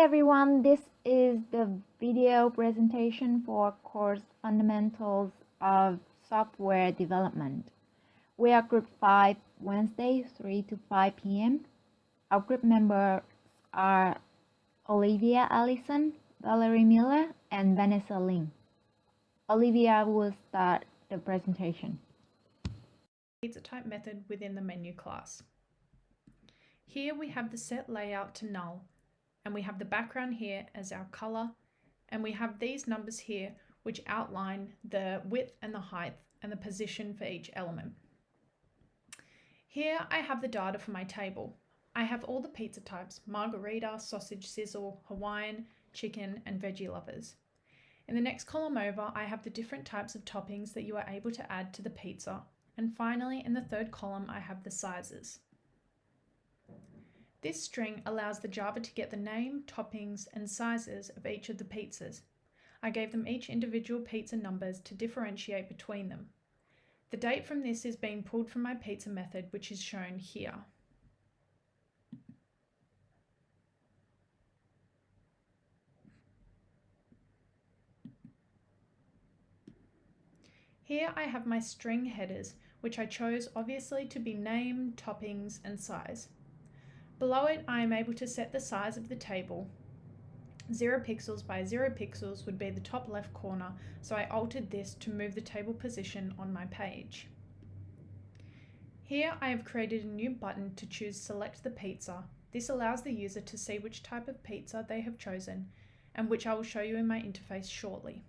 everyone, this is the video presentation for course Fundamentals of Software Development. We are group 5, Wednesday, 3 to 5 p.m. Our group members are Olivia Allison, Valerie Miller, and Vanessa Lin. Olivia will start the presentation. Pizza type method within the menu class. Here we have the set layout to null, and we have the background here as our color, and we have these numbers here which outline the width and the height and the position for each element. Here I have the data for my table. I have all the pizza types: margarita, sausage sizzle, Hawaiian, chicken, and veggie lovers. In the next column over, I have the different types of toppings that you are able to add to the pizza. And finally, in the third column, I have the sizes. This string allows the Java to get the name, toppings, and sizes of each of the pizzas. I gave them each individual pizza numbers to differentiate between them. The date from this is being pulled from my pizza method, which is shown here. Here I have my string headers, which I chose obviously to be name, toppings, and size. Below it, I am able to set the size of the table. 0 pixels by 0 pixels would be the top left corner, so I altered this to move the table position on my page. Here I have created a new button to choose Select the Pizza. This allows the user to see which type of pizza they have chosen, and which I will show you in my interface shortly.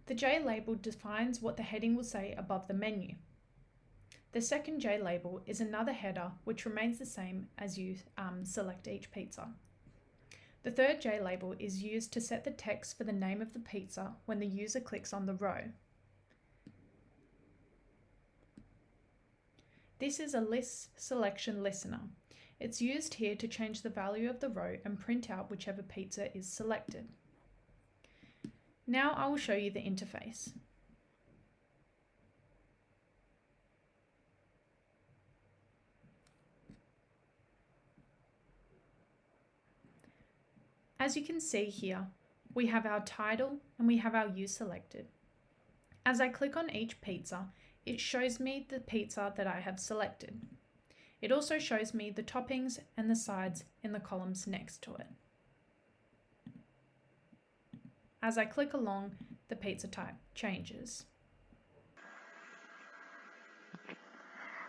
The J label defines what the heading will say above the menu. The second J label is another header which remains the same as you select each pizza. The third J label is used to set the text for the name of the pizza when the user clicks on the row. This is a list selection listener. It's used here to change the value of the row and print out whichever pizza is selected. Now I will show you the interface. As you can see here, we have our title and we have our use selected. As I click on each pizza, it shows me the pizza that I have selected. It also shows me the toppings and the sides in the columns next to it. As I click along, the pizza type changes.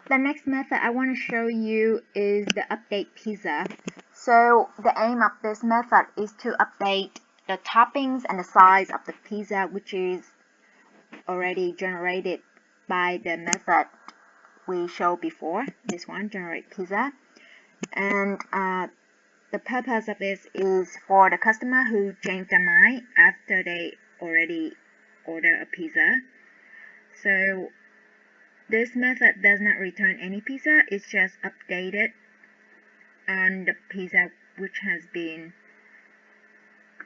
The next method I want to show you is the update pizza. So the aim of this method is to update the toppings and the size of the pizza, which is already generated by the method we showed before, this one, generate pizza. And the purpose of this is for the customer who changed their mind after they already ordered a pizza. So this method does not return any pizza, it's just updated on the pizza which has been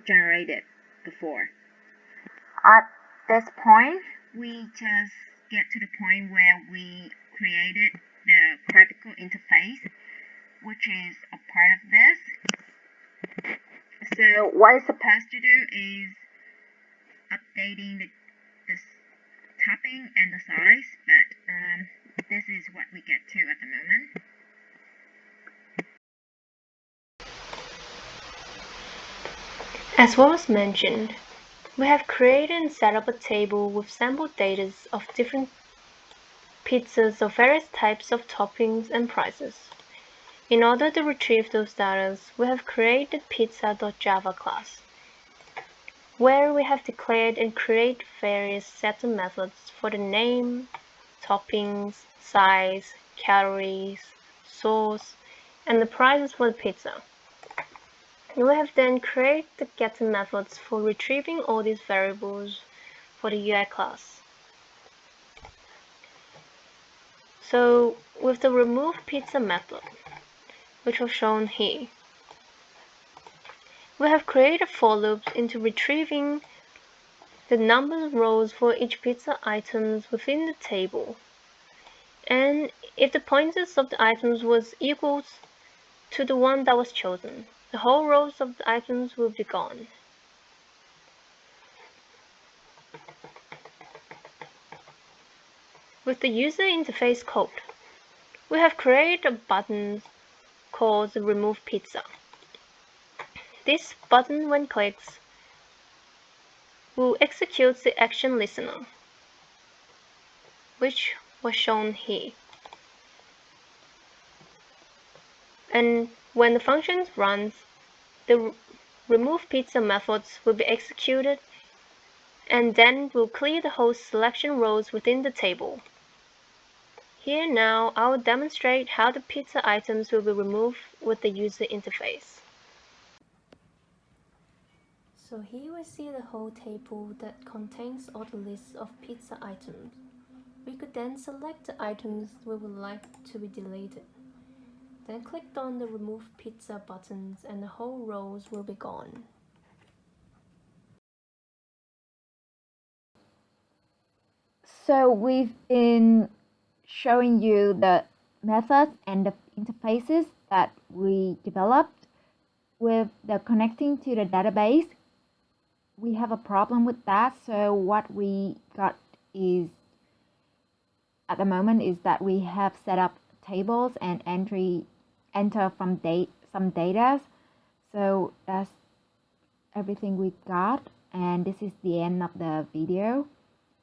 generated before. At this point, we just get to the point where we created the graphical interface, which is a part of this. So what it's supposed to do is updating the topping and the size, but this is what we get to at the moment. As was mentioned, we have created and set up a table with sample data of different pizzas of various types of toppings and prices. In order to retrieve those data, we have created the pizza.java class, where we have declared and created various sets of methods for the name, toppings, size, calories, sauce, and the prices for the pizza. We have then created the getter methods for retrieving all these variables for the UI class. So with the remove pizza method, which was shown here, we have created for loops into retrieving the number of rows for each pizza items within the table. And if the pointers of the items was equals to the one that was chosen. The whole rows of the items will be gone. With the user interface code, we have created a button called the Remove Pizza. This button, when clicked, will execute the action listener, which was shown here. And when the function runs, the Remove Pizza methods will be executed and then will clear the host selection rows within the table. Here now, I will demonstrate how the pizza items will be removed with the user interface. So here we see the whole table that contains all the lists of pizza items. We could then select the items we would like to be deleted. Then click on the Remove Pizza buttons and the whole rows will be gone. So we've been showing you the methods and the interfaces that we developed with the connecting to the database. We have a problem with that, so what we got is at the moment is that we have set up tables and enter from some data. So that's everything we got, and this is the end of the video.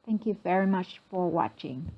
Thank you very much for watching.